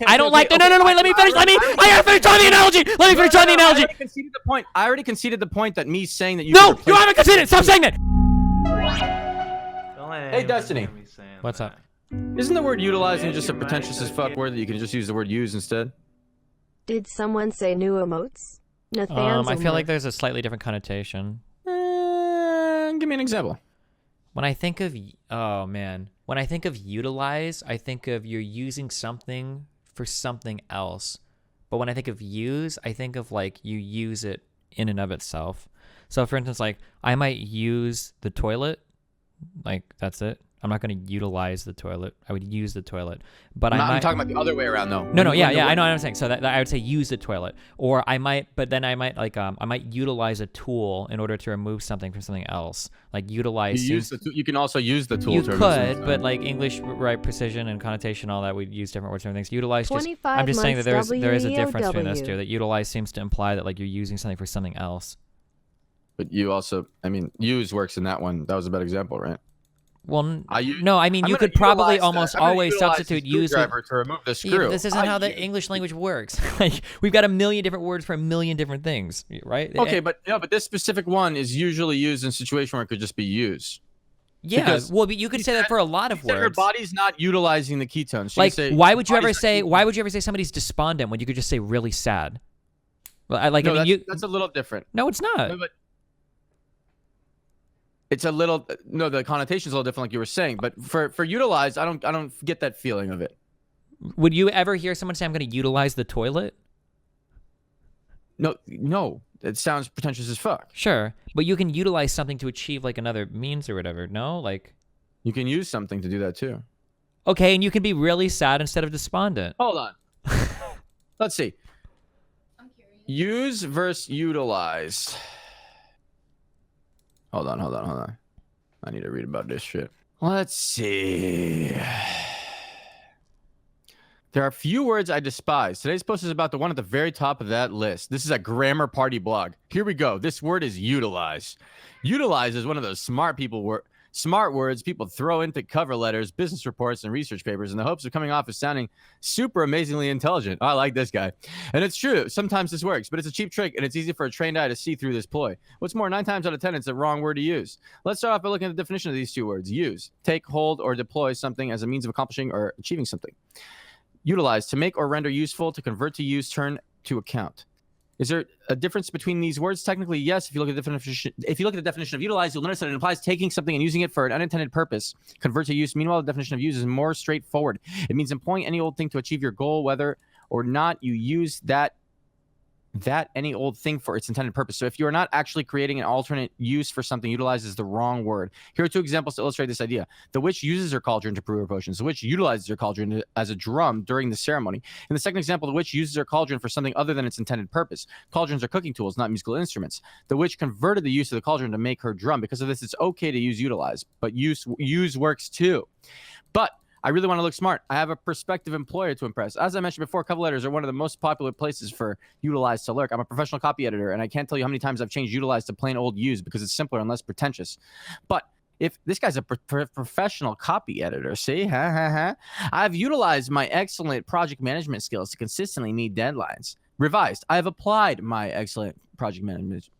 I don't like. No. Wait. Let me finish. I gotta finish trying the analogy. Let me finish trying the analogy. I already conceded the point that me saying that you. No, you haven't conceded. Stop saying that. Hey, Destiny. What's up? Isn't the word utilizing just a pretentious as fuck word that you can just use the word use instead? Did someone say new emotes? Nathan's I feel like there's a slightly different connotation. Give me an example. When I think of, when I think of utilize, I think of you're using something for something else. But when I think of use, I think of like you use it in and of itself. So for instance, like I might use the toilet, like that's it. I'm not going to utilize the toilet. I would use the toilet, but I'm talking about the other way around though. No, yeah, I know what I'm saying. So that I would say use the toilet, or I might utilize a tool in order to remove something from something else. Like utilize. You can also use the tool. You could, but like English, right? Precision and connotation, all that, we use different words for things. Utilize. I'm just saying that there is a difference between those two. That utilize seems to imply that like you're using something for something else. But you also, use works in that one. That was a bad example, right? Well, you could probably almost always substitute use to remove the screw. Yeah, this isn't how the English language works. Like we've got a million different words for a million different things, right? Okay, but this specific one is usually used in a situation where it could just be used. Yeah, but you could say that for a lot of words. Your body's not utilizing the ketones. Like, why would you ever say somebody's despondent when you could just say really sad? Well, that's a little different. No, it's not. No, but it's a little the connotation's a little different, like you were saying. But for utilize, I don't get that feeling of it. Would you ever hear someone say, "I'm going to utilize the toilet"? No, it sounds pretentious as fuck. Sure, but you can utilize something to achieve like another means or whatever. No, like you can use something to do that too. Okay, and you can be really sad instead of despondent. Hold on. Let's see. I'm curious. Use versus utilize. Hold on. I need to read about this shit. Let's see. There are few words I despise. Today's post is about the one at the very top of that list. This is a grammar party blog. Here we go. This word is utilize. Utilize is one of those smart words people throw into cover letters, business reports, and research papers in the hopes of coming off as sounding super amazingly intelligent. I like this guy. And it's true. Sometimes this works, but it's a cheap trick, and it's easy for a trained eye to see through this ploy. What's more, 9 times out of 10, it's the wrong word to use. Let's start off by looking at the definition of these two words. Use, take, hold, or deploy something as a means of accomplishing or achieving something. Utilize, to make or render useful, to convert to use, turn to account. Is there a difference between these words? Technically, yes. If you look at the definition of utilize, you'll notice that it implies taking something and using it for an unintended purpose. Convert to use. Meanwhile, the definition of use is more straightforward. It means employing any old thing to achieve your goal, whether or not you use that any old thing for its intended purpose. So if you are not actually creating an alternate use for something, utilize is the wrong word. Here are 2 examples to illustrate this idea. The witch uses her cauldron to brew her potions. The witch utilizes her cauldron as a drum during the ceremony. In the second example, the witch uses her cauldron for something other than its intended purpose. Cauldrons are cooking tools, not musical instruments. The witch converted the use of the cauldron to make her drum. Because of this, it's okay to use utilize, but use works too. But I really want to look smart. I have a prospective employer to impress. As I mentioned before, cover letters are one of the most popular places for utilize to lurk. I'm a professional copy editor, and I can't tell you how many times I've changed utilize to plain old use because it's simpler and less pretentious. But if this guy's a professional copy editor, see? I've utilized my excellent project management skills to consistently meet deadlines. Revised, I have applied my excellent project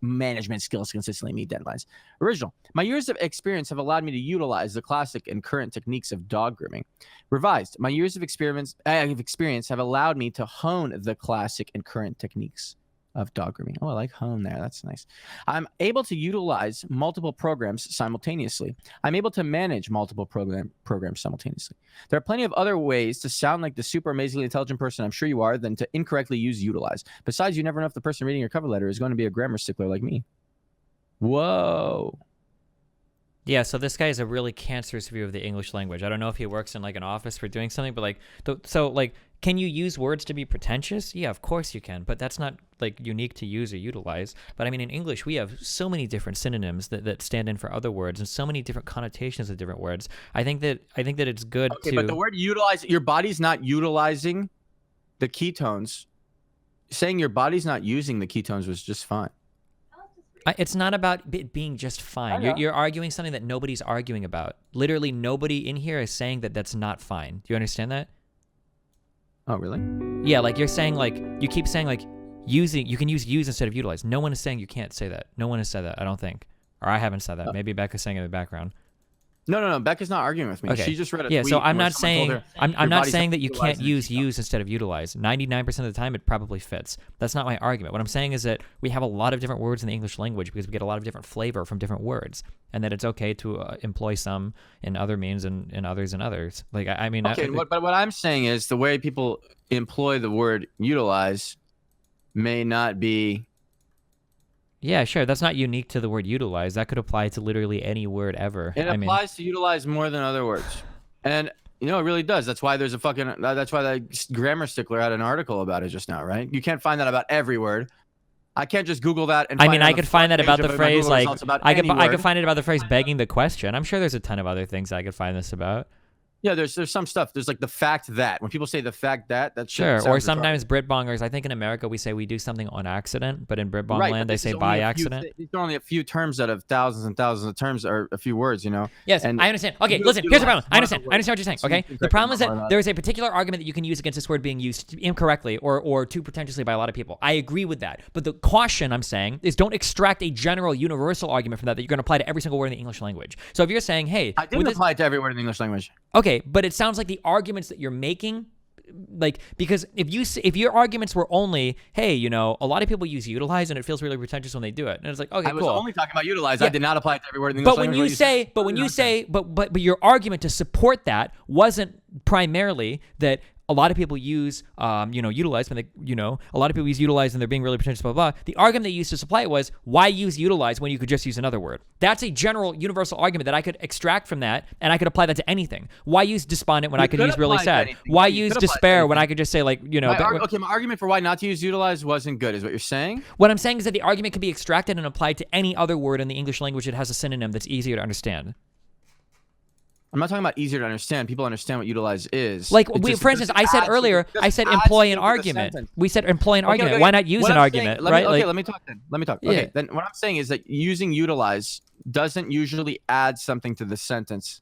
management skills to consistently meet deadlines. Original, my years of experience have allowed me to utilize the classic and current techniques of dog grooming. Revised, my years of experience have allowed me to hone the classic and current techniques of dog grooming. Oh, I like hone there. That's nice. I'm able to utilize multiple programs simultaneously. I'm able to manage multiple programs simultaneously. There are plenty of other ways to sound like the super amazingly intelligent person I'm sure you are than to incorrectly use utilize. Besides, you never know if the person reading your cover letter is going to be a grammar stickler like me. Whoa. Yeah, so this guy has a really cancerous view of the English language. I don't know if he works in like an office for doing something, but like, can you use words to be pretentious? Yeah, of course you can, but that's not like unique to use or utilize. But I mean, in English, we have so many different synonyms that stand in for other words and so many different connotations of different words. I think that it's good to... Okay, but the word utilize, your body's not utilizing the ketones. Saying your body's not using the ketones was just fine. It's not about it being just fine. You're arguing something that nobody's arguing about. Literally nobody in here is saying that that's not fine. Do you understand that? Oh, really? Yeah, like you're saying, like you keep saying, like using. You can use instead of utilize. No one is saying you can't say that. No one has said that. I don't think, or I haven't said that. Maybe Becca's saying it in the background. No. Becca's not arguing with me. Okay. She just read a yeah, tweet. so I'm where not someone told saying her, I'm "Your not body's saying not that you can't utilizing use its stuff." instead of utilize. 99% of the time, it probably fits. That's not my argument. What I'm saying is that we have a lot of different words in the English language because we get a lot of different flavor from different words, and that it's okay to employ some in other means and in others in others. Like I mean, Okay, but what I'm saying is the way people employ the word utilize may not be. yeah, sure. That's not unique to the word utilize. That could apply to literally any word ever. It applies to utilize more than other words, and it really does. That's why there's a fucking. That's why that grammar stickler had an article about it just now, right? You can't find that about every word. I can't just Google that and. I could find that about the phrase like I I could find it about the phrase begging the question. I'm sure there's a ton of other things I could find this about. Yeah, there's some stuff. There's like the fact that when people say the fact that that's sure. Or sometimes Britbongers. I think in America we say we do something on accident, but in Britbong land they say by accident. These are only a few terms out of thousands and thousands of terms, or a few words. Yes, and I understand. Okay, listen. Here's the problem. I understand what you're saying. Okay, the problem is that there is a particular argument that you can use against this word being used incorrectly or too pretentiously by a lot of people. I agree with that, but the caution I'm saying is don't extract a general universal argument from that you're going to apply to every single word in the English language. So if you're saying, hey, I didn't apply it to every word in the English language. Okay, but it sounds like the arguments that you're making, like, because if your arguments were only, hey, a lot of people use utilize and it feels really pretentious when they do it, and it's like, okay, cool. I was only talking about utilize. Yeah. I did not apply it to every word in the English language. But your argument to support that wasn't primarily that a lot of people use, utilize when they, a lot of people use utilize and they're being really pretentious, blah, blah, blah. The argument they used to supply it was, why use utilize when you could just use another word? That's a general universal argument that I could extract from that, and I could apply that to anything. Why use despondent when I could use really sad? Why use despair when I could just say, like, Okay, my argument for why not to use utilize wasn't good, is what you're saying? What I'm saying is that the argument can be extracted and applied to any other word in the English language that has a synonym that's easier to understand. I'm not talking about easier to understand. People understand what utilize is. Like, for instance, I said earlier, I said employ an argument. We said employ an argument. Why not use an argument, right? Let me talk then. Yeah. Okay, then what I'm saying is that using utilize doesn't usually add something to the sentence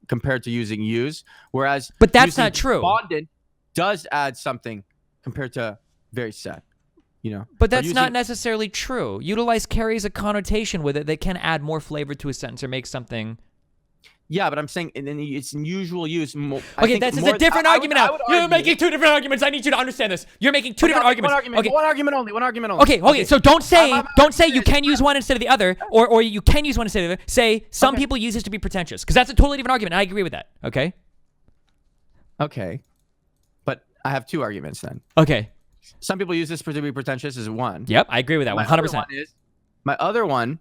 compared to using use, whereas but that's not true. Despondent does add something compared to very sad. But that's not necessarily true. Utilize carries a connotation with it that can add more flavor to a sentence or make something. Yeah, but I'm saying it's in usual use. Okay, that's a different argument now. You're making two different arguments. I need you to understand this. You're making two different arguments. One argument only. Okay. So don't say you can use one instead of the other, or you can use one instead of the other. Say some people use this to be pretentious, because that's a totally different argument. And I agree with that. Okay. Okay, but I have two arguments then. Okay. Some people use this to be pretentious is one. Yep, I agree with that. 100%. My other one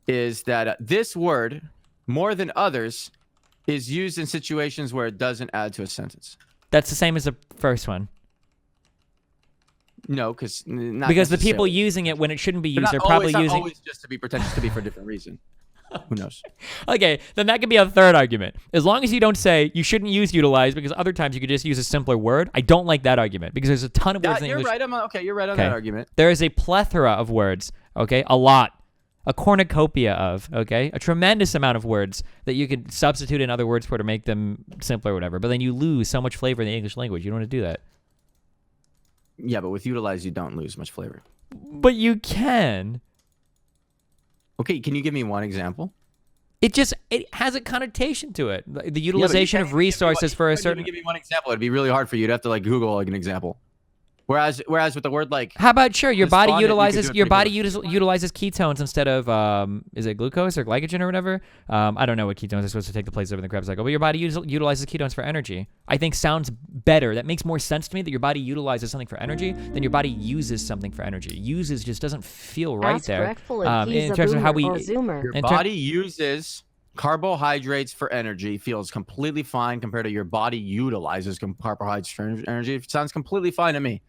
is that this word, more than others, is used in situations where it doesn't add to a sentence. That's the same as the first one. No, because the people using it when it shouldn't be used are probably using. Always just to be pretentious, to be for a different reason. Who knows? Okay, then that could be a third argument. As long as you don't say you shouldn't use utilize because other times you could just use a simpler word. I don't like that argument because there's a ton of words in English. You're right on that argument. There is a plethora of words. Okay, a lot. A cornucopia of, a tremendous amount of words that you could substitute in other words for to make them simpler or whatever. But then you lose so much flavor in the English language. You don't want to do that. Yeah, but with utilize, you don't lose much flavor. But you can. Okay, can you give me one example? It has a connotation to it. The utilization of resources for a certain. Give me one example. It'd be really hard for you to have to Google an example. Whereas with the word how about your body utilizes ketones instead of is it glucose or glycogen or whatever? I don't know what ketones are supposed to take the place of in the Krebs cycle, but your body utilizes ketones for energy. I think sounds better. That makes more sense to me that your body utilizes something for energy than your body uses something for energy. Uses just doesn't feel right. Ask there. Reckful if he's in terms of how we Your body uses carbohydrates for energy, feels completely fine compared to your body utilizes carbohydrates for energy. It sounds completely fine to me.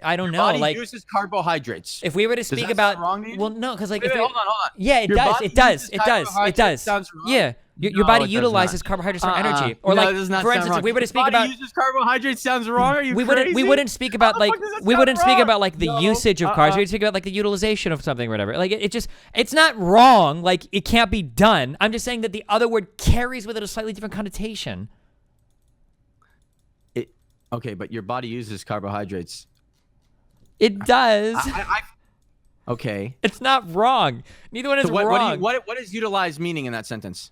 I don't know. Body uses carbohydrates. If we were to speak about, well, no, because hold on. Yeah, it does. It does. Sounds wrong? Yeah, your body utilizes carbohydrates for energy. Or for instance, if we were to speak about, uses carbohydrates sounds wrong. Are you crazy? We wouldn't speak about the usage of carbs. We'd speak about the utilization of something or whatever. It's not wrong. It can't be done. I'm just saying that the other word carries with it a slightly different connotation. Okay, but your body uses carbohydrates. It does. Okay. It's not wrong. Neither one is So what, wrong. what is utilize meaning in that sentence?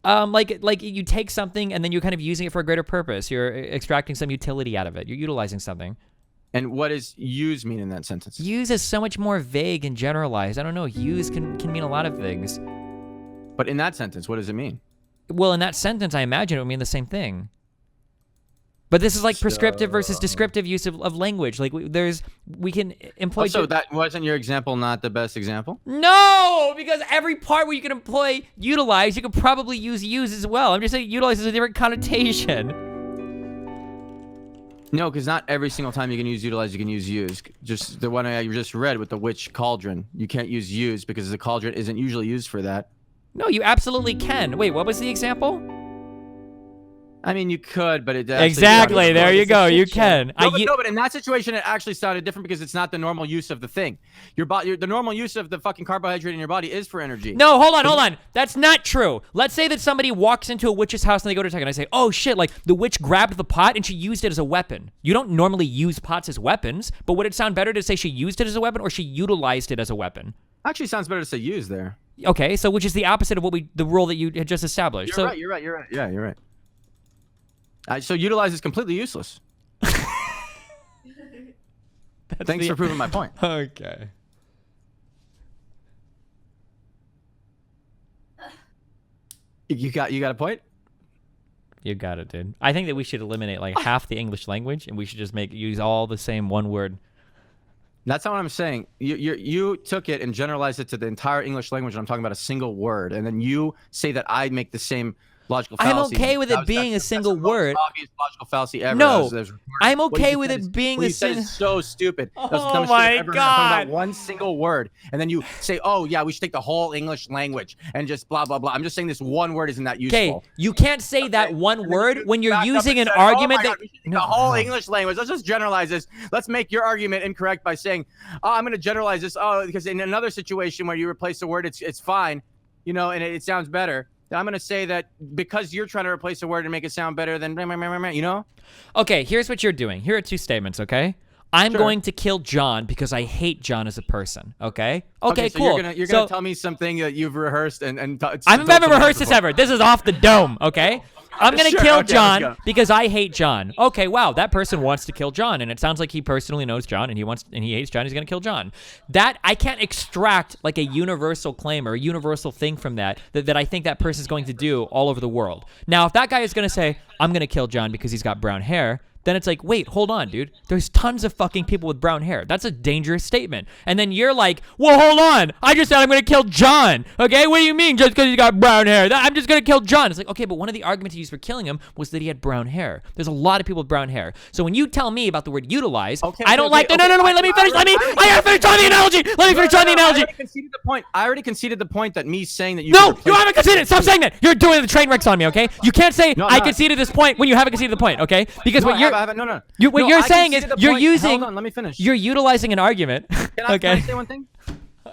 Like you take something and then you're kind of using it for a greater purpose. You're extracting some utility out of it. You're utilizing something. And what does use mean in that sentence? Use is so much more vague and generalized. I don't know. Use can mean a lot of things. But in that sentence, what does it mean? Well, in that sentence, I imagine it would mean the same thing. But this is like prescriptive versus descriptive use of language. Like we can employ. So that wasn't your example, not the best example? No, because every part where you can employ utilize, you could probably use as well. I'm just saying utilize is a different connotation. No, because not every single time you can use utilize, you can use. Just the one I just read with the witch cauldron. You can't use because the cauldron isn't usually used for that. No, you absolutely can. Wait, what was the example? I mean, you could, but it exactly. There you go. You can. No, but in that situation, it actually sounded different because it's not the normal use of the thing. The normal use of the fucking carbohydrate in your body is for energy. No, hold on. That's not true. Let's say that somebody walks into a witch's house and they go to attack, and I say, oh shit, like the witch grabbed the pot and she used it as a weapon. You don't normally use pots as weapons, but would it sound better to say she used it as a weapon or she utilized it as a weapon? Actually, sounds better to say use there. Okay, so which is the opposite of the rule that you had just established. You're right. Yeah, you're right. So utilize is completely useless. Thanks for proving my point. Okay. You got a point? You got it, dude. I think that we should eliminate like half the English language and we should just use all the same one word. That's not what I'm saying. You took it and generalized it to the entire English language, and I'm talking about a single word, and then you say that I make the same logical fallacy. I'm okay with it being a single word. Obvious logical fallacy ever. No, I'm okay with it being the same. It's so stupid. Oh my God! I'm talking about one single word, and then you say, "Oh yeah, we should take the whole English language and just blah blah blah." I'm just saying this one word isn't that useful. Okay, you can't say that one word when you're using an argument that the whole English language. Let's just generalize this. Let's make your argument incorrect by saying, "Oh, I'm going to generalize this." Oh, because in another situation where you replace the word, it's fine, and it sounds better. I'm going to say that because you're trying to replace a word and make it sound better than, Okay, here's what you're doing. Here are two statements, okay? I'm going to kill John because I hate John as a person, okay? Okay, so cool. You're gonna tell me something that you've rehearsed and I've never rehearsed this ever. This is off the dome, okay? I'm going to kill John because I hate John. Okay, wow, that person wants to kill John, and it sounds like he personally knows John, and he hates John. He's going to kill John. That I can't extract like a universal claim or a universal thing from that I think that person's going to do all over the world. Now, if that guy is going to say, I'm going to kill John because he's got brown hair, then it's like, wait, hold on, dude. There's tons of fucking people with brown hair. That's a dangerous statement. And then you're like, well, hold on. I just said I'm going to kill John. Okay, what do you mean just because he's got brown hair? I'm just going to kill John. It's like, okay, but one of the arguments he used for killing him was that he had brown hair. There's a lot of people with brown hair. So when you tell me about the word utilize, I don't like... No, wait, let me finish. I got to finish on the analogy. Let me finish on the analogy. I already conceded the point that me saying that you... No, you haven't conceded. Stop saying that. You're doing the train wrecks on me, okay? You can't say I conceded this point when you haven't conceded the point, okay? Because what you're... No. What you're saying is you're using... Hold on, let me finish. You're utilizing an argument. Can I say one thing?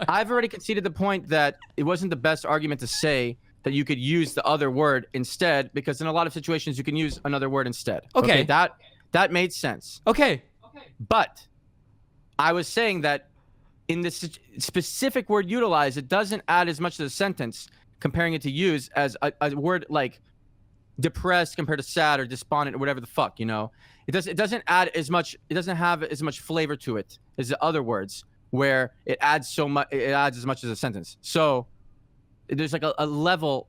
I've already conceded the point that it wasn't the best argument to say that you could use the other word instead, because in a lot of situations you can use another word instead. Okay. That made sense. Okay. But I was saying that in this specific word utilize, it doesn't add as much to the sentence comparing it to use as a word like depressed compared to sad or despondent or whatever the fuck, It doesn't add as much. It doesn't have as much flavor to it as the other words where it adds so much. It adds as much as a sentence. So there's like a level.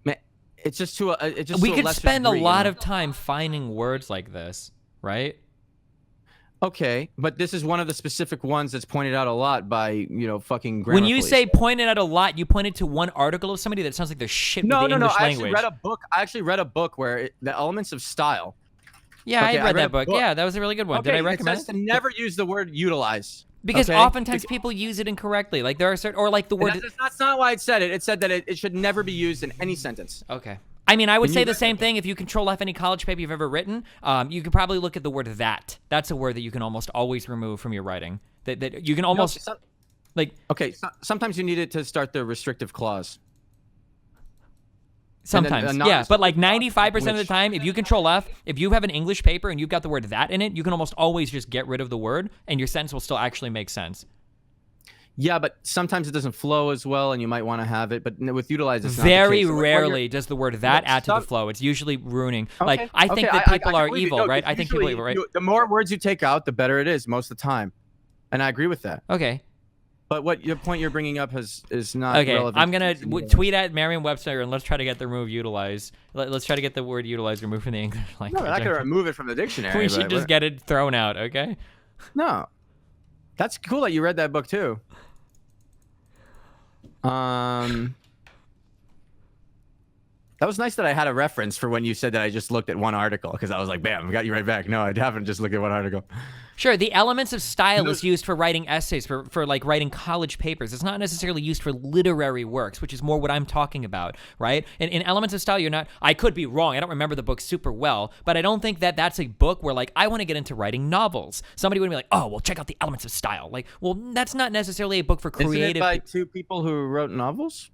Man, it's just to a. It just we could spend a lot of time finding words like this, right? Okay, but this is one of the specific ones that's pointed out a lot by fucking grammar When you police. say pointed out a lot, you pointed to one article of somebody that sounds like they're shit with the English language. I actually read a book where the elements of style. Yeah, I read that book. Yeah, that was a really good one. Okay, did I recommend it? Says to never use the word utilize. Because oftentimes people use it incorrectly. Like there are certain, or like the word. That's not why it said it. It said that it should never be used in any sentence. Okay. I mean, I would say the same thing. If you control F any college paper you've ever written, you could probably look at the word that. That's a word that you can almost always remove from your writing. That you can almost Okay, sometimes you need it to start the restrictive clause. Sometimes, yeah, but like 95% of the time, if you control F, if you have an English paper and you've got the word that in it, you can almost always just get rid of the word and your sentence will still actually make sense. Yeah, but sometimes it doesn't flow as well, and you might want to have it. But with Utilize, it's not Very the case. rarely does the word that add to the flow. It's usually ruining. Okay, Like, I think that people are evil, right? I think people are evil, right? The more words you take out, the better it is most of the time. And I agree with that. Okay. But what your point you're bringing up is not Okay, relevant. I'm going to tweet at Merriam-Webster and let's try to get the remove utilize. Let's try to get the word utilize removed from the English language. No, we're not going to remove it from the dictionary. We should just get it thrown out, okay? No. That's cool that you read that book too. That was nice that I had a reference for when you said that I just looked at one article, because I was like, bam, I got you right back. No, I haven't just looked at one article. Sure, the elements of style is used for writing essays, for like writing college papers. It's not necessarily used for literary works, which is more what I'm talking about, right? In elements of style, you're not, I could be wrong, I don't remember the book super well, but I don't think that that's a book where like, I want to get into writing novels. Somebody would be like, oh, well, check out the elements of style. Like, well, that's not necessarily a book for creative. Isn't it by two people who wrote novels?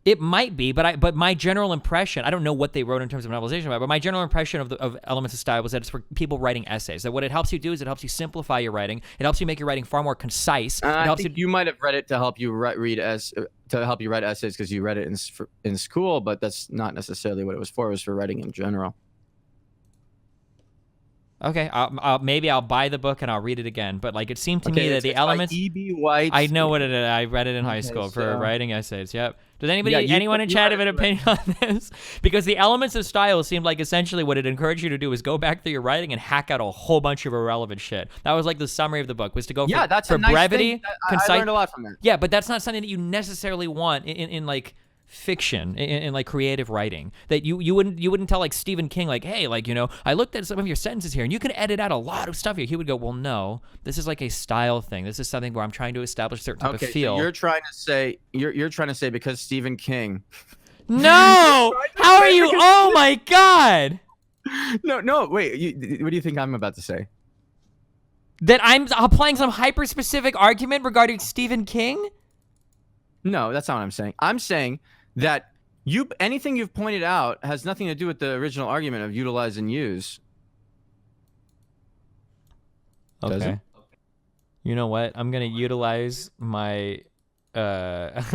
It might be, but my general impression, I don't know what they wrote in terms of novelization, but my general impression of elements of style was that it's for people writing essays. That what it helps you do is it helps you simplify your writing. It helps you make your writing far more concise. I think you might have read it to help you write essays because you read it in school, but that's not necessarily what it was for. It was for writing in general. Okay, maybe I'll buy the book and I'll read it again. But like, it seemed to me that the elements. E.B. White. I know what it is. I read it in high school for writing essays. Yep. Does anyone in chat have an opinion on this? Because the elements of style seemed like essentially what it encouraged you to do was go back through your writing and hack out a whole bunch of irrelevant shit. That was like the summary of the book, was to go for nice brevity, concise. I learned a lot from that. Yeah, but that's not something that you necessarily want in like fiction, in like creative writing. That you wouldn't tell like Stephen King like, hey, like, you know, I looked at some of your sentences here and you can edit out a lot of stuff here. He would go, well, no, this is like a style thing. This is something where I'm trying to establish a certain type of feel. So you're trying to say because Stephen King. No, how are you? Oh my God. No, wait. What do you think I'm about to say? That I'm applying some hyper specific argument regarding Stephen King? No, that's not what I'm saying. I'm saying that anything you've pointed out has nothing to do with the original argument of utilize and use. Okay. You know what? I'm gonna utilize my. Does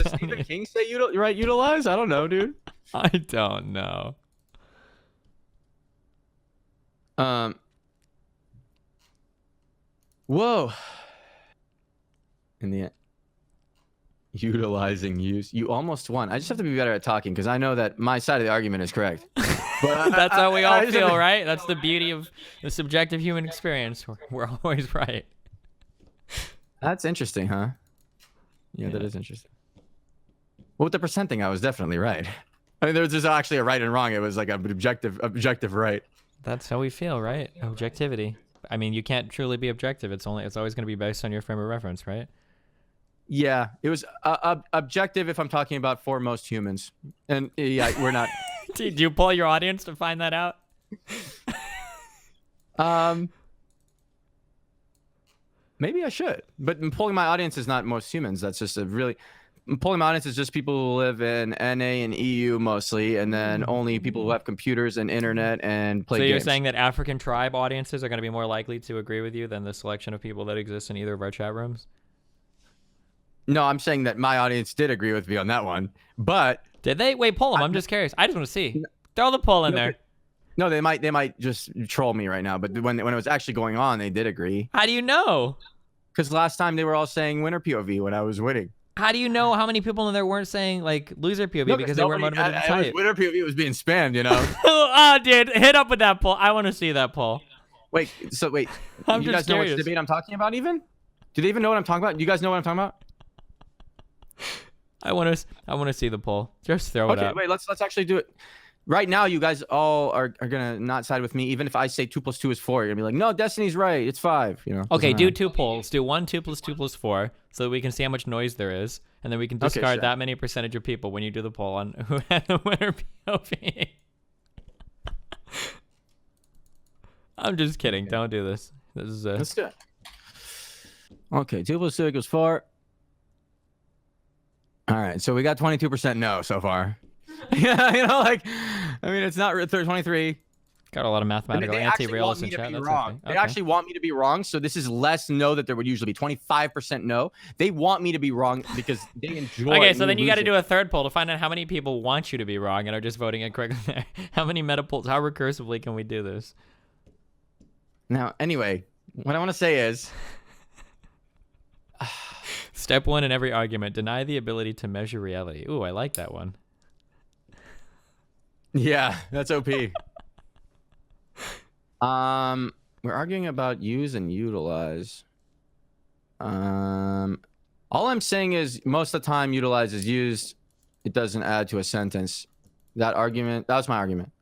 Stephen King say utilize? I don't know, dude. I don't know. Whoa. In the end. Utilizing use. You almost won. I just have to be better at talking because I know that my side of the argument is correct. But that's how we all feel, right? That's the beauty of the subjective human experience. We're always right. That's interesting, huh? Yeah, that is interesting. Well, with the percent thing, I was definitely right. I mean, there was just actually a right and wrong. It was like an objective right. That's how we feel, right? Objectivity. I mean, you can't truly be objective. It's always going to be based on your frame of reference, right? Yeah, it was objective if I'm talking about for most humans. And yeah, we're not. Did you poll your audience to find that out? Maybe I should. But polling my audience is not most humans. That's just polling my audience is just people who live in NA and EU mostly, and then only people who have computers and internet and play games. So you're saying that African tribe audiences are going to be more likely to agree with you than the selection of people that exist in either of our chat rooms? No, I'm saying that my audience did agree with me on that one, but did they? Wait, poll them. I'm just curious. I just want to see. Throw the poll in there. No, they might just troll me right now. But when it was actually going on, they did agree. How do you know? Because last time they were all saying winner POV when I was winning. How do you know how many people in there weren't saying like loser POV because they weren't motivated to type? Winner POV was being spammed, you know. Oh, dude, hit up with that poll. I want to see that poll. Wait. I'm you just guys know curious. which debate I'm talking about? Even? Do they even know what I'm talking about? Do you guys know what I'm talking about? I want to see the poll. Just throw it up. Okay, wait. Let's actually do it. Right now, you guys all are gonna not side with me. Even if I say 2 + 2 is 4, you're gonna be like, no, Destiny's right. It's 5. You know. Okay, do 2 polls. Do 1 2 + 2 + 4, so that we can see how much noise there is, and then we can discard that many percentage of people when you do the poll on who had the winner POV. I'm just kidding. Don't do this. This is Let's do it. Okay, 2 + 2 = 4. All right, so we got 22% no so far. Yeah, like, I mean, it's not 23. Got a lot of And mathematical they actually want anti-realists me in to chat. be That's wrong. okay. They Okay. actually want me to be wrong. So this is less no that there would usually be 25% no. They want me to be wrong because they enjoy. Okay, so then you got to losing. do a third poll to find out how many people want you to be wrong and are just voting it quickly there. How many meta polls? How recursively can we do this? Now, anyway, what I want to say is, Step 1 in every argument: deny the ability to measure reality. Ooh, I like that one. yeah, that's OP. We're arguing about use and utilize. All I'm saying is most of the time utilize is used. It doesn't add to a sentence. That was my argument.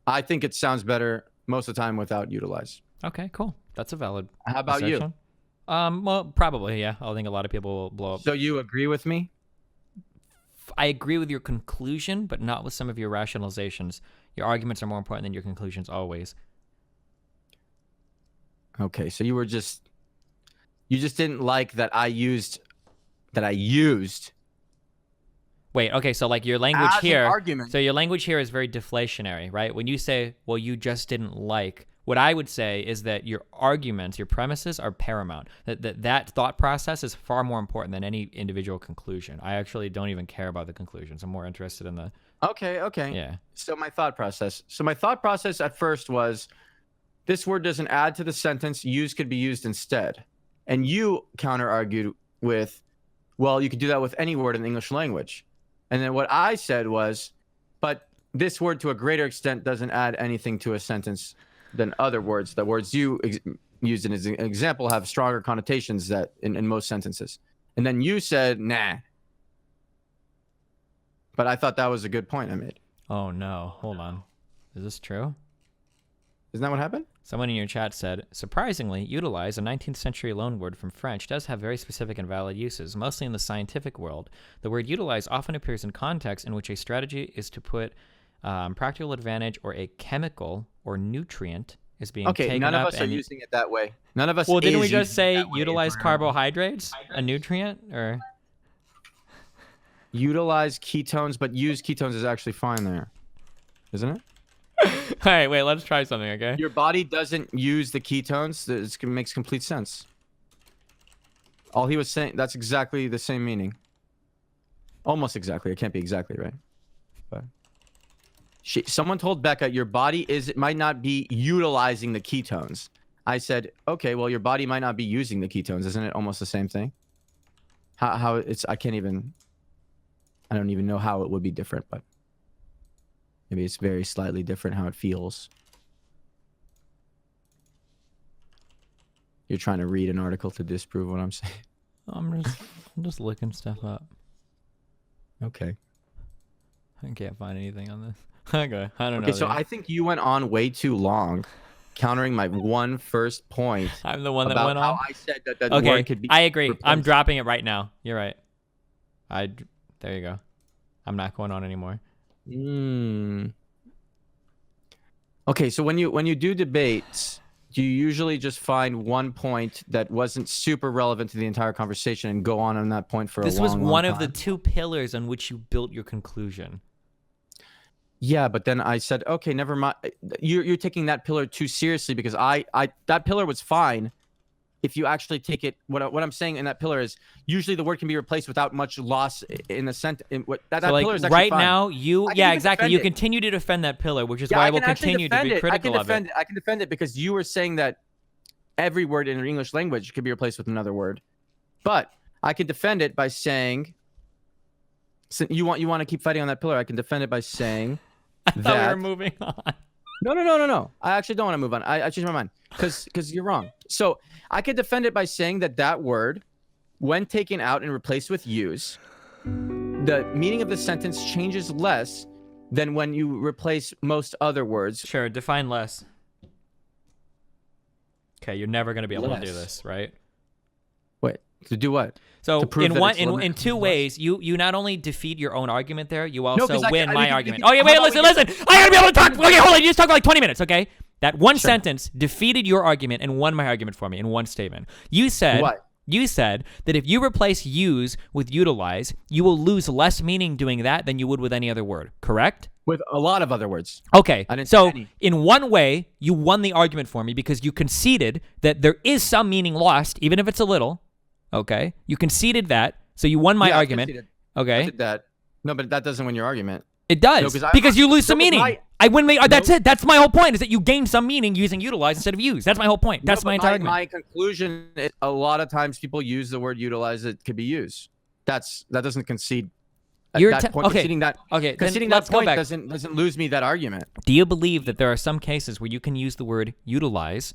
I think it sounds better most of the time without utilize. Okay, cool. That's a valid How about you? assertion. Well, probably, yeah. I think a lot of people will blow up. So you agree with me? I agree with your conclusion, but not with some of your rationalizations. Your arguments are more important than your conclusions always. Okay, so you just didn't like that I used Wait, okay, so like your language as an here, argument. so your language here is very deflationary, right? When you say, well, you just didn't like, what I would say is that your arguments, your premises are paramount. That thought process is far more important than any individual conclusion. I actually don't even care about the conclusions. I'm more interested in the... Okay. Yeah. So my thought process at first was, this word doesn't add to the sentence. Use could be used instead. And you counter-argued with, well, you could do that with any word in the English language. And then what I said was, but this word to a greater extent doesn't add anything to a sentence than other words. The words you used as an example have stronger connotations that in most sentences. And then you said, nah. But I thought that was a good point I made. Oh, no. Hold on. Is this true? Isn't that what happened? Someone in your chat said, surprisingly, utilize, a 19th century loanword from French, does have very specific and valid uses, mostly in the scientific world. The word utilize often appears in contexts in which a strategy is to put practical advantage or a chemical or nutrient is being taken up. Okay, none of us are using it that way. None of us. Well, didn't we is just using say it that way, utilize Brown. carbohydrates, a nutrient, or? Utilize ketones, but use ketones is actually fine there, isn't it? All right, wait, let's try something, okay? Your body doesn't use the ketones. It makes complete sense. All he was saying, that's exactly the same meaning. Almost exactly. It can't be exactly right. But someone told Becca, your body might not be utilizing the ketones. I said, okay, well, your body might not be using the ketones. Isn't it almost the same thing? How it's, I don't even know how it would be different, but maybe it's very slightly different how it feels. You're trying to read an article to disprove what I'm saying. I'm just looking stuff up. Okay. I can't find anything on this. Okay, I don't know. Okay, so I think you went on way too long, countering my one first point. I'm the one that about went how on. I said that the Okay, word could be. I agree. I'm replaced. dropping it right now. You're right. There you go. I'm not going on anymore. Okay, so when you do debates, do you usually just find one point that wasn't super relevant to the entire conversation and go on that point for This a long, was long one time? of the two pillars on which you built your conclusion. Yeah, but then I said, okay, never mind. You're taking that pillar too seriously because that pillar was fine if you actually take it. What I'm saying in that pillar is usually the word can be replaced without much loss in the sentence. That So like pillar is actually right fine. now, even exactly. defend You it. continue to defend that pillar, which is Yeah, why I we'll can actually continue to be defend it. critical of it. I can defend it because you were saying that every word in an English language could be replaced with another word. But I can defend it by saying, so you want to keep fighting on that pillar. I can defend it by saying I thought we were moving on. No. I actually don't want to move on. I changed my mind because you're wrong. So I could defend it by saying that word, when taken out and replaced with use, the meaning of the sentence changes less than when you replace most other words. Sure, define less. Okay, you're never going to be able to do Less. this, right? Wait, to do what? So To prove in that one it's in two less. ways, you not only defeat your own argument there, you also 'cause I win can- my we can- argument. we can- Oh yeah, how wait, about listen. I gotta be able to talk. Okay, hold on. You just talk for like 20 minutes, okay? That one Sure. sentence defeated your argument and won my argument for me in one statement. You said What? You said that if you replace use with utilize, you will lose less meaning doing that than you would with any other word, correct? With a lot of other words. Okay, I didn't say so any. in one way, you won the argument for me because you conceded that there is some meaning lost, even if it's a little, okay? You conceded that, so you won my Yeah, I argument, conceded. okay? I did that. No, but that doesn't win your argument. It does, No, 'cause because you lose some no, but meaning. I win. That's it. That's my whole point, is that you gain some meaning using utilize instead of use. That's my whole point. That's my entire argument. My conclusion is a lot of times people use the word utilize that could be used. That doesn't concede. You're that point, okay. Conceding that, Okay, conceding then that let's go point back. doesn't lose me that argument. Do you believe that there are some cases where you can use the word utilize,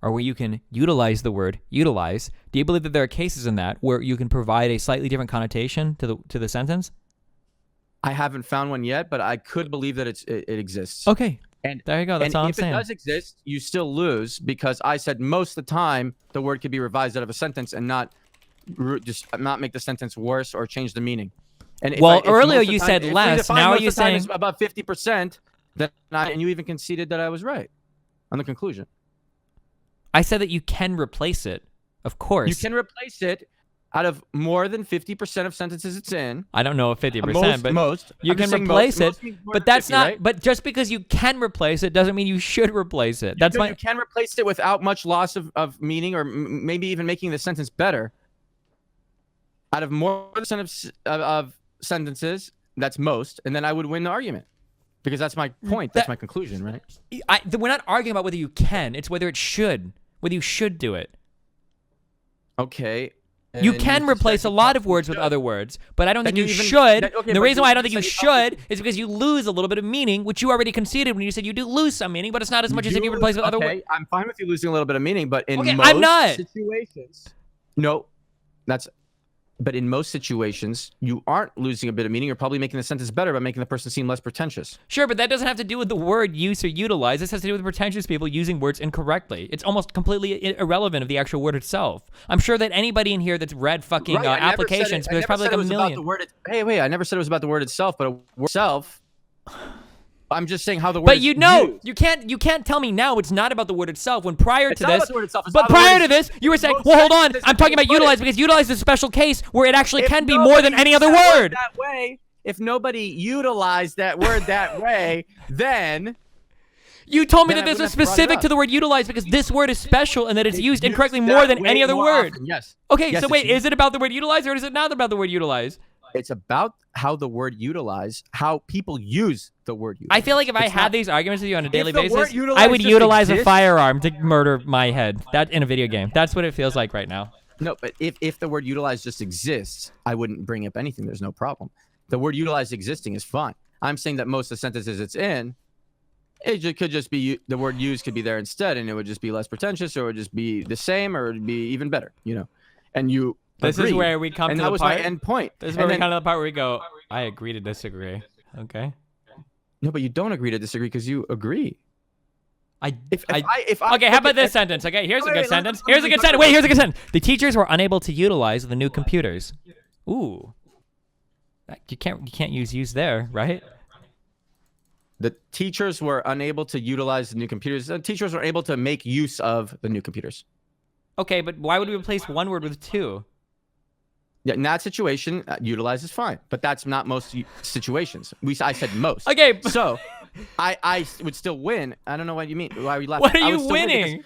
or where you can utilize the word utilize? Do you believe that there are cases in that where you can provide a slightly different connotation to the sentence? I haven't found one yet, but I could believe that it exists. Okay, And there you go. That's all I'm if saying. it does exist, you still lose because I said most of the time the word could be revised out of a sentence and not make the sentence worse or change the meaning. And Well, earlier you said less. Now you're saying it's about 50%. And you even conceded that I was right on the conclusion. I said that you can replace it. Of course. You can replace it out of more than 50% of sentences it's in. I don't know if 50%, but most. you I'm can just saying replace it. means more But than that's 50, not. right? But just because you can replace it doesn't mean you should replace it. That's You can replace it without much loss of meaning, or maybe even making the sentence better. Out of more than of sentences, that's most, and then I would win the argument. Because that's my point. That's my conclusion, right? We're not arguing about whether you can. It's whether it should. Whether you should do it. Okay. You And can just replace said a you lot of probably words with should. other words, but I don't think Then you you even- should. okay, The but reason you why I don't think you said you probably should is because you lose a little bit of meaning, which you already conceded when you said you do lose some meaning, but it's not as much as if you replace it with other words. Okay, I'm fine with you losing a little bit of meaning, but in Okay, most I'm not. situations, no, but in most situations, you aren't losing a bit of meaning. You're probably making the sentence better by making the person seem less pretentious. Sure, but that doesn't have to do with the word use or utilize. This has to do with pretentious people using words incorrectly. It's almost completely irrelevant of the actual word itself. I'm sure that anybody in here that's read fucking Right, I never said applications, it- there's probably like a I never said it was about million. the word hey, wait, I never said it was about the word itself, but a word itself. I'm just saying how the word But is you know, used. you can't tell me now it's not about the word itself when prior It's to not this. about the word itself, it's But about the word prior to is this, you were used. saying, Most well, hold on, sentences I'm talking you about put it. utilize because utilize is a special case where it actually If can be more than nobody any other used that word. that way, if nobody utilized that word that way, then You told me Then that I this wouldn't is have brought it specific up. to the word utilize because this word is special and that it's used incorrectly used more that than any way other more word. often, yes. Okay, Yes, so it's wait, used. is it about the word utilize or is it not about the word utilize? It's about how the word utilize, how people use the word utilize. I feel like if I It's had not- these arguments with you on a daily the word basis, utilize I would just utilize a exists- firearm to murder my head. That in a video game. That's what it feels like right now. No, but if the word utilize just exists, I wouldn't bring up anything. There's no problem. The word utilize existing is fine. I'm saying that most of the sentences it's in, could just be the word use could be there instead, and it would just be less pretentious, or it would just be the same, or it'd be even better, you know. And you This is agreed. where we come and to that the was part. my end point. This is And where we then- come to the part where we go, I agree to disagree. Okay. No, but you don't agree to disagree because you agree. If Okay, how about this sentence? Okay, here's a Wait, good wait, sentence. let me Here's a good talk sentence. about Wait, here's a good sentence. The teachers were unable to utilize the new computers. Ooh. You can't use there, right? The teachers were unable to utilize the new computers. The teachers were able to make use of the new computers. Okay, but why would we replace one word with two? Yeah, in that situation, utilize is fine, but that's not most situations. I said most. Okay. So, I would still win. I don't know what you mean. Why are you laughing? What are I you would still win because,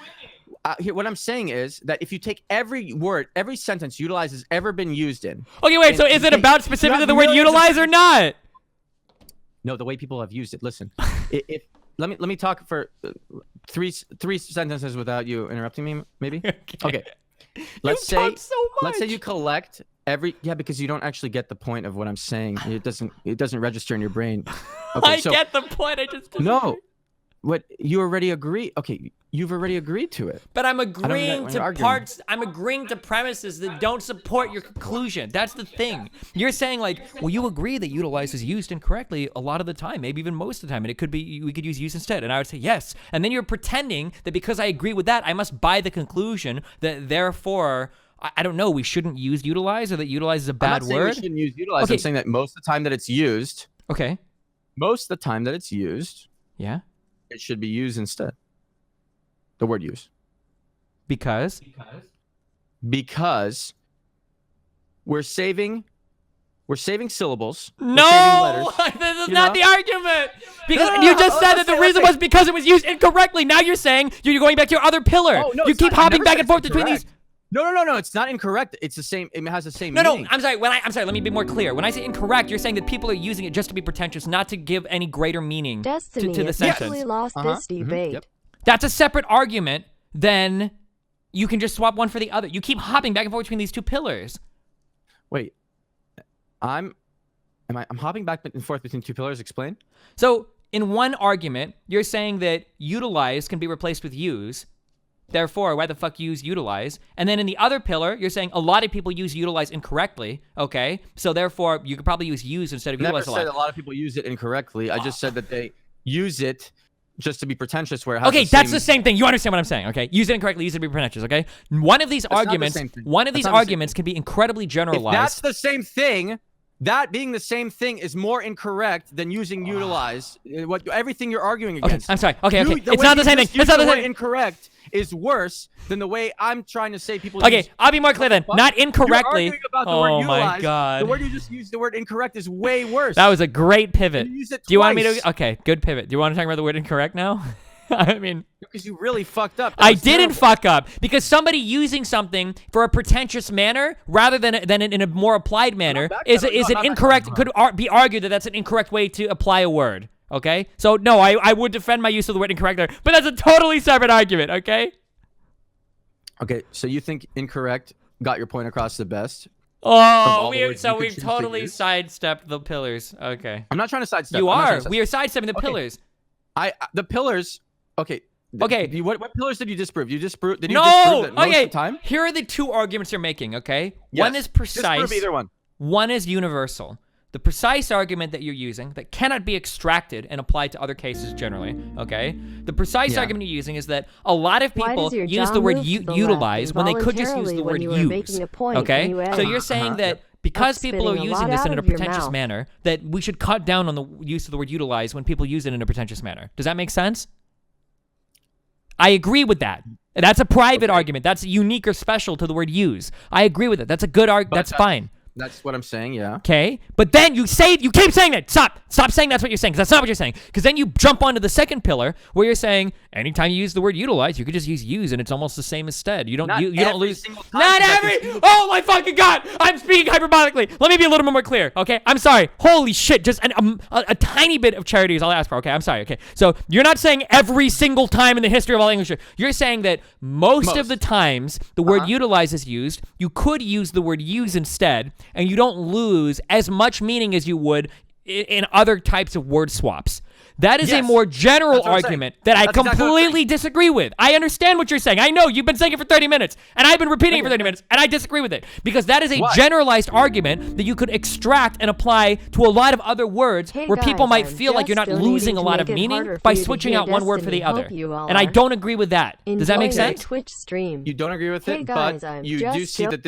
winning? what I'm saying is that if you take every word, every sentence utilize has ever been used in. Okay, wait. And So is it you about have specifically the word millions of utilize or not? No, the way people have used it. Listen, if let me talk for three sentences without you interrupting me, maybe. Okay. Let's say talk so let's say much. you collect because you don't actually get the point of what I'm saying. It doesn't register in your brain. Okay, I so get the point. I just no, what you already agree. Okay, you've already agreed to it. But I'm get what agreeing you're to arguing. parts. I'm agreeing to premises that don't support your conclusion. That's the thing. You're saying like, well, you agree that utilize is used incorrectly a lot of the time, maybe even most of the time, and it could be we could use instead. And I would say yes. And then you're pretending that because I agree with that, I must buy the conclusion that therefore I don't know, we shouldn't use utilize or that utilize is a I'm bad not saying we word. shouldn't use utilize. Okay. I'm saying that most of the time that it's used, Okay. Yeah. it should be used instead. The word use. Because because we're saving syllables. We're saving No, letters, this is you not know? the argument. Because No, you just said let's that the say- reason was because it was used incorrectly. Now you're saying you're going back to your other pillar. Oh, no, you it's keep not. I hopping never back said and forth it's between these. incorrect. No. It's not incorrect. It's the same. It has the same No, meaning. I'm sorry. I'm sorry. Let me be more clear. When I say incorrect, you're saying that people are using it just to be pretentious, not to give any greater meaning Destiny to the essentially sentence. lost this debate. Yep. That's a separate argument. Then you can just swap one for the other. You keep hopping back and forth between these two pillars. Wait, I'm hopping back and forth between two pillars. Explain. So in one argument, you're saying that utilize can be replaced with use. Therefore, why the fuck use utilize? And then in the other pillar, you're saying a lot of people use utilize incorrectly. Okay, so therefore you could probably use use instead of I never utilize a said lot. a lot of people use it incorrectly. I just said that they use it just to be pretentious. Where it has Okay, the that's same, the same thing. You understand what I'm saying? Okay, use it incorrectly, use it to be pretentious. Okay, one of these not the arguments, same thing. one of That's these not the same arguments can be incredibly If generalized. that's the same thing, that being the same thing is more incorrect than using utilize. What everything you're arguing Okay, against. I'm sorry. Okay, You- okay, the it's way not the you same thing. just It's used not the the same word thing. incorrect is worse than the way I'm trying to say people. Okay, use. I'll be more clear then. Fuck? Not You're incorrectly. arguing about the Oh word my utilize. god. The word you just used, the word incorrect, is way worse. That was a great pivot. You used it Do you want me twice. to? Okay, good pivot. Do you want to talk about the word incorrect now? I mean, because you really fucked up. That I was didn't terrible. fuck up because somebody using something for a pretentious manner rather than in a more applied manner back is that up. is No, an not incorrect. back Could be argued that that's an incorrect way to apply a word. Okay, so no, I would defend my use of the word incorrect there, but that's a totally separate argument. Okay. Okay, so you think incorrect got your point across the best? Oh, all the words you could we've choose to totally use? sidestepped the pillars. Okay. I'm not trying to sidestep. You I'm not trying are. to sidestep. We are sidestepping the Okay. pillars. The pillars. Okay. Okay. What pillars did you disprove? You disprove. Did you No. disprove that most Okay. of the time? Here are the two arguments you're making. Okay. One Yes. is precise. Disprove either one. One is universal. The precise argument that you're using that cannot be extracted and applied to other cases generally, okay? The precise Yeah. argument you're using is that a lot of Why people does your use jaw the word move to the utilize left when they could just use involuntarily the when word you were use, making a point okay? and you So added, you're saying that Yep. because That's people are spitting a using lot this out in a of your pretentious mouth. manner, that we should cut down on the use of the word utilize when people use it in a pretentious manner. Does that make sense? I agree with that. That's a private argument. That's unique or special to the word use. I agree with it. That's a good argument. But That's fine. That's what I'm saying. Yeah. Okay, but then you keep saying that. Stop saying that's what you're saying, because that's not what you're saying. Because then you jump onto the second pillar where you're saying anytime you use the word utilize, you could just use and it's almost the same instead. You don't Not you don't every lose. single time, Not because I every. can still- Oh my fucking god! I'm speaking hyperbolically. Let me be a little bit more clear. Okay, I'm sorry. Holy shit! Just a tiny bit of charity is all I ask for. Okay, I'm sorry. Okay, so you're not saying every single time in the history of all English. You're saying that most of the times the word utilize is used, you could use the word use instead, and you don't lose as much meaning as you would in other types of word swaps. That is a Yes. more general That's what I'm saying. argument that I That's exactly what I'm completely saying. disagree with. I understand what you're saying. I know you've been saying it for 30 minutes, and I've been repeating it for 30 minutes, and I disagree with it. Because that is a Why? generalized argument that you could extract and apply to a lot of other words Hey where people guys, might I'm feel like you're not just losing a donating lot to of make it meaning harder by for you to switching hear out one word for the Destiny. other. Hope you all And I are don't agree with that. Does that make enjoying sense? your Twitch stream. You don't agree with Hey it, guys, but I'm you do just see jo- that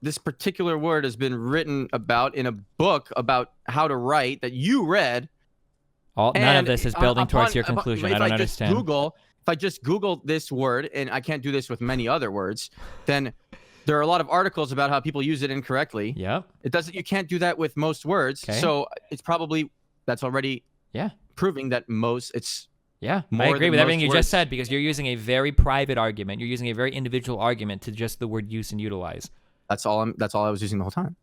this particular word has been written about in a book about how to write that you read. None of And this is on- building towards your upon- conclusion. if I don't just understand. If I just Google this word, and I can't do this with many other words, then there are a lot of articles about how people use it incorrectly. Yep. It doesn't. You can't do that with most words. Okay. So it's probably that's already Yeah. proving that it's Yeah, I more agree than with everything most you words. just said because you're using a very private argument. You're using a very individual argument to just the word use and utilize. That's all I was using the whole time.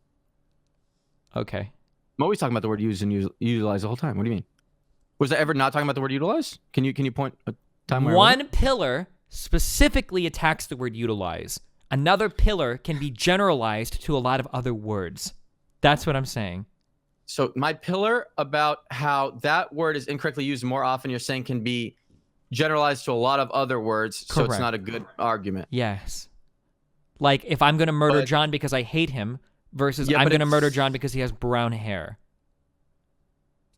Okay. I'm always talking about the word use and utilize the whole time. What do you mean? Was I ever not talking about the word utilize? Can you point a time where I wasn't? One pillar specifically attacks the word utilize. Another pillar can be generalized to a lot of other words. That's what I'm saying. So my pillar about how that word is incorrectly used more often, you're saying can be generalized to a lot of other words, so it's Correct. not a good argument. Yes. Like if I'm going to murder But- John because I hate him versus Yeah, I'm but going to murder it's- John because he has brown hair.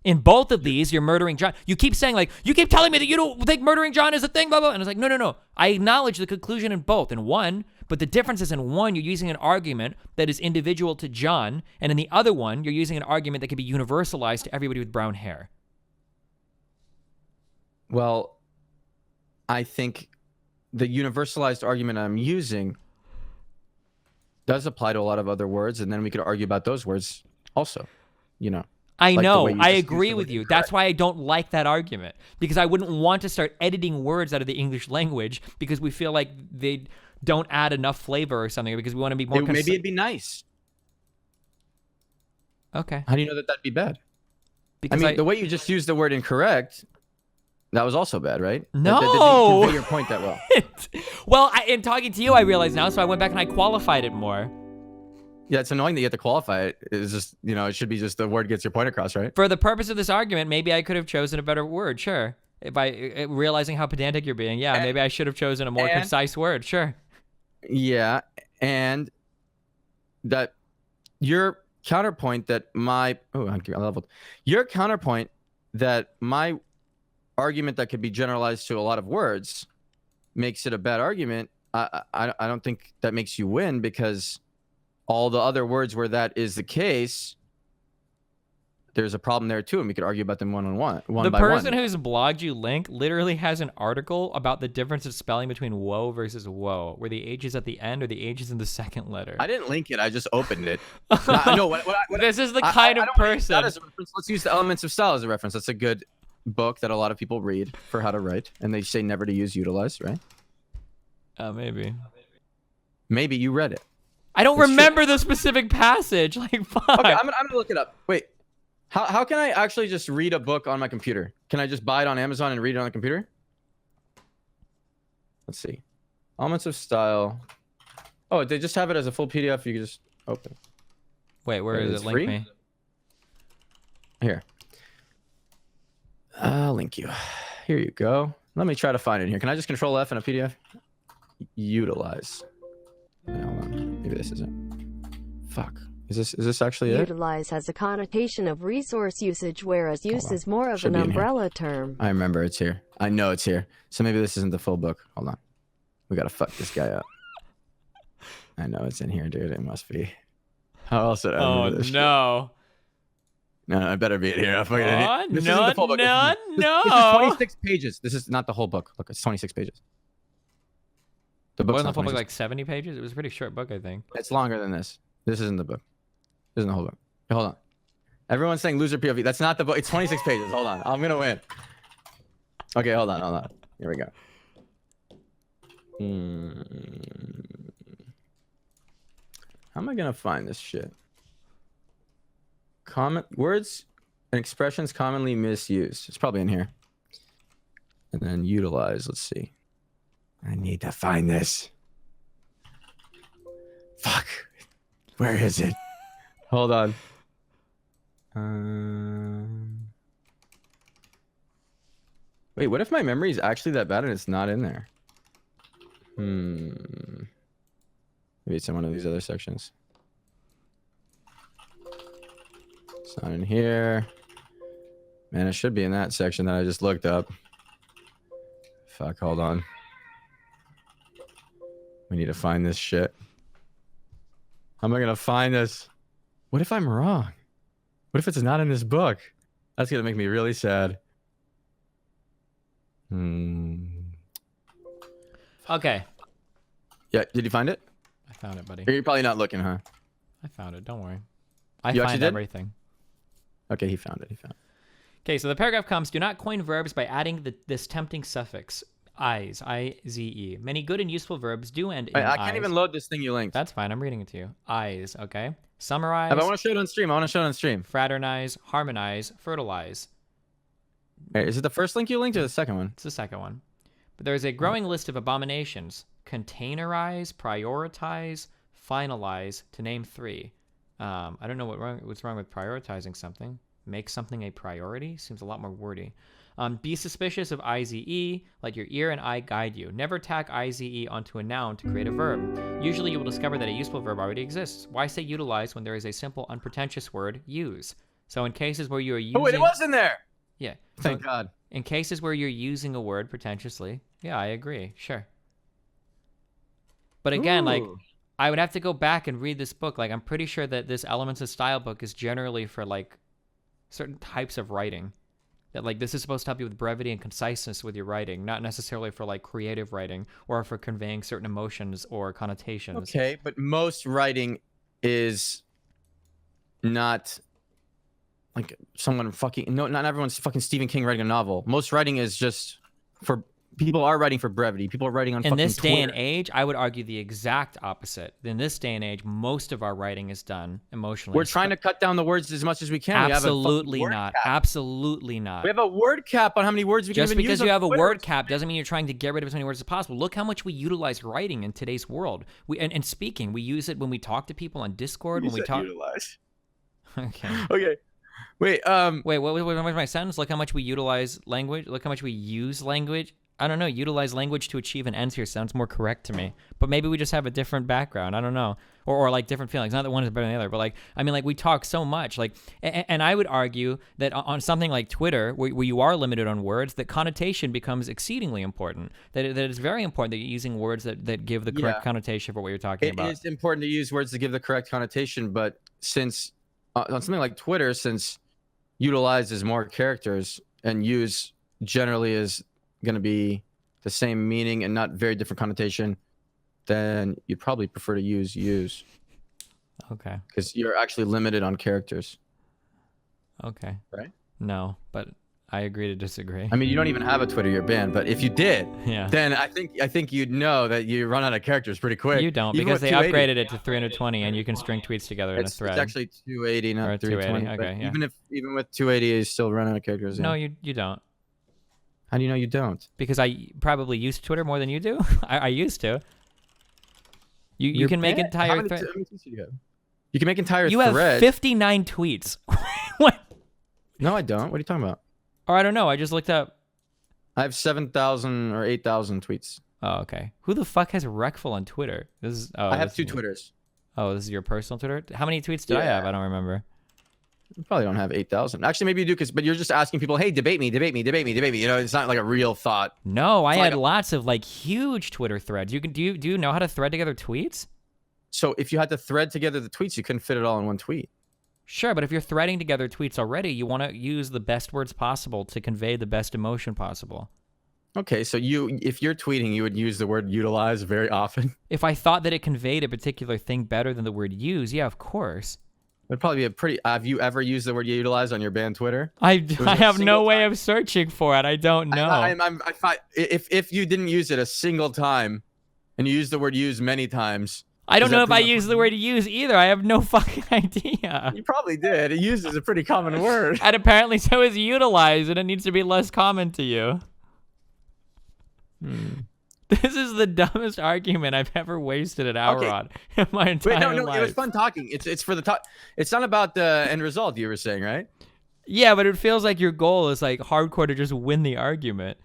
In both of these, you're murdering John. You keep saying you keep telling me that you don't think murdering John is a thing, blah, blah. And it's like, no. I acknowledge the conclusion in both. In one, but the difference is in one, you're using an argument that is individual to John. And in the other one, you're using an argument that can be universalized to everybody with brown hair. Well, I think the universalized argument I'm using does apply to a lot of other words, and then we could argue about those words also, you know. I Like the know. way you I just used agree the with word you. incorrect. That's why I don't like that argument, because I wouldn't want to start editing words out of the English language because we feel like they don't add enough flavor or something, because we want to be more Maybe it'd be nice. Okay. How do you know that that'd be bad? Because I mean, the way you just used the word incorrect, that was also bad, right? No. That didn't convey your point that well. Well, in talking to you, I realize now, so I went back and I qualified it more. Yeah, it's annoying that you have to qualify it. It's just, you know, it should be just the word gets your point across, right? For the purpose of this argument, maybe I could have chosen a better word, sure. By realizing how pedantic you're being, yeah, maybe I should have chosen a more concise word, sure. Yeah, and that your counterpoint that my I leveled. Your counterpoint that my argument that could be generalized to a lot of words makes it a bad argument. I don't think that makes you win, because all the other words where that is the case, there's a problem there too, and we could argue about them one by one. The person who's blogged you, Link, literally has an article about the difference of spelling between woe versus woe, where the H is at the end or the H is in the second letter. I didn't link it. I just opened it. This is the kind of person. That as a reference. Let's use the Elements of Style as a reference. That's a good book that a lot of people read for how to write, and they say never to use Utilise, right? Maybe. Maybe you read it. I don't remember the specific passage. Like, fuck. Okay, I'm gonna look it up. Wait, how can I actually just read a book on my computer? Can I just buy it on Amazon and read it on the computer? Let's see. Elements of Style. Oh, they just have it as a full PDF. You can just open. Wait, where is it? Link free? me. Here. I'll link you. Here you go. Let me try to find it here. Can I just Control F in a PDF? Utilise. Hold on. Maybe this isn't. Fuck. Is this actually it? Utilize has a connotation of resource usage, whereas use is more of an be in here. umbrella term. I remember it's here. I know it's here. So maybe this isn't the full book. Hold on. We gotta fuck this guy up. I know it's in here, dude. It must be. How else did I remember this shit? No, I better be in here. I'll fucking this no, isn't the full book. no, This is 26 pages. This is not the whole book. Look, it's 26 pages. The book's Wasn't the not full book 26. like 70 pages? It was a pretty short book, I think. It's longer than this. This isn't the book. This isn't the whole book. Okay, hold on. Everyone's saying loser POV. That's not the book. It's 26 pages. Hold on. I'm gonna win. Okay, hold on. Here we go. How am I gonna find this shit? Common words and expressions commonly misused. It's probably in here. And then Utilise. Let's see. I need to find this. Fuck. Where is it? Hold on. Wait, what if my memory is actually that bad and it's not in there? Maybe it's in one of these other sections. It's not in here. Man, it should be in that section that I just looked up. Fuck, hold on. We need to find this shit. How am I gonna find this? What if I'm wrong? What if it's not in this book? That's gonna make me really sad. Okay. Yeah, did you find it? I found it, buddy. You're probably not looking, huh? I found it. Don't worry. I You actually find did? everything. Okay, he found it. Okay, so the paragraph comes, do not coin verbs by adding this tempting suffix, Ize, I-Z-E. Many good and useful verbs do end in I can't Ize. even load this thing you linked. That's fine. I'm reading it to you. Ize, okay? Summarize, If I want to show it on stream, fraternize, harmonize, fertilize. Hey, is it the first link you linked or the second one? It's the second one. But there's a growing list of abominations. Containerize, prioritize, finalize, to name 3. I don't know what's wrong with prioritizing something. Make something a priority seems a lot more wordy. Be suspicious of IZE. Let your ear and eye guide you. Never tack IZE onto a noun to create a verb. Usually you will discover that a useful verb already exists. Why say utilize when there is a simple, unpretentious word, use? So in cases where you are using... Oh, wait, it was in there! Yeah. Thank God. In cases where you're using a word pretentiously, yeah, I agree. Sure. But again, like, I would have to go back and read this book. Like, I'm pretty sure that this Elements of Style book is generally for, like, certain types of writing. That like this is supposed to help you with brevity and conciseness with your writing, not necessarily for like creative writing or for conveying certain emotions or connotations. Okay, but most writing is not like someone fucking no, not everyone's fucking Stephen King writing a novel. Most writing is just for people are writing for brevity. People are writing on In fucking this day and Twitter. age, I would argue the exact opposite. In this day and age, most of our writing is done emotionally. We're trying to cut down the words as much as we can. Absolutely we have a fucking not. word cap. Absolutely not. We have a word cap on how many words we can Just even use. because you on have a Twitter. word cap doesn't mean you're trying to get rid of as many words as possible. Look how much we utilize writing in today's world. And speaking, we use it when we talk to people on Discord. When we talk. Utilize. Okay. Okay. Wait. Wait. What was my sentence? Look how much we utilize language. Look how much we use language. I don't know. Utilize language to achieve an end here sounds more correct to me. But maybe we just have a different background. I don't know. Or like different feelings. Not that one is better than the other, but like, I mean, like we talk so much. Like, and I would argue that on something like Twitter, where you are limited on words, that connotation becomes exceedingly important. That it's very important that you're using words that give the correct connotation for what you're talking about. It is important to use words to give the correct connotation, but since on something like Twitter, since utilizes more characters and use generally is going to be the same meaning and not very different connotation, then you'd probably prefer to use Okay. because you're actually limited on characters. Okay. Right? No, but I agree to disagree. I mean, you don't even have a Twitter, you're banned. But if you did, yeah. then I think you'd know that you run out of characters pretty quick. You don't, Even because with they 280. upgraded it to 320, and you can string tweets together in a thread. It's actually 280, not Or 320. 280, but okay, yeah. Even with 280, you still run out of characters. No, yeah. you don't. How do you know you don't? Because I probably use Twitter more than you do. I used to. You can make banned? How entire many thread. tweets do you have? You can make entire You have threads. 59 tweets. What? No, I don't. What are you talking about? Or I don't know. I just looked up. I have 7,000 or 8,000 tweets. Oh, okay. Who the fuck has Reckful on Twitter? This is. Oh, I have this two is- Twitters. Oh, this is your personal Twitter. How many tweets did I have? Yeah. I don't remember. You probably don't have 8,000. Actually, maybe you do, but you're just asking people, hey, debate me, debate me, debate me, debate me. You know, it's not like a real thought. No, I It's had like lots of like huge Twitter threads. You can do you know how to thread together tweets? So if you had to thread together the tweets, you couldn't fit it all in one tweet. Sure, but if you're threading together tweets already, you want to use the best words possible to convey the best emotion possible. Okay, so if you're tweeting, you would use the word utilize very often. If I thought that it conveyed a particular thing better than the word use, yeah, of course. It'd probably be a pretty. Have you ever used the word utilize on your banned Twitter? I was I a have no single way time. of searching for it. I don't know. I find if you didn't use it a single time, and you use the word use many times. I don't Is that know if I pretty much use what the you word use either. I have no fucking idea. You probably did. Use is a pretty common word. And apparently so is utilize, and it needs to be less common to you. This is the dumbest argument I've ever wasted an hour Okay. on in my entire Wait, no, life. it was fun talking. It's for the talk. It's not about the end result. You were saying, right? Yeah, but it feels like your goal is like hardcore to just win the argument.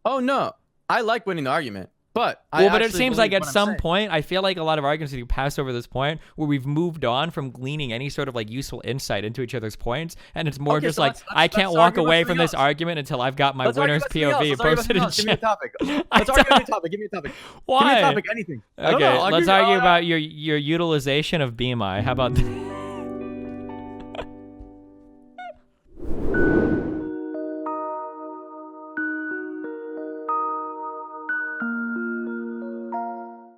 Oh no, I like winning the argument, but But it seems like at some point, I feel like a lot of arguments that you pass over this point where we've moved on from gleaning any sort of like useful insight into each other's points, and it's more Okay, just so like let's I can't argue walk about away something from this else. argument until I've got my Let's argue winner's about something else. POV Let's argue about posted in something else. Give me a chat. topic. I Let's argue don't- about a topic. Give me a topic. Why? Give me a topic. Anything. I don't Okay, know. I'll let's give you- argue about your utilization of BMI. How about that?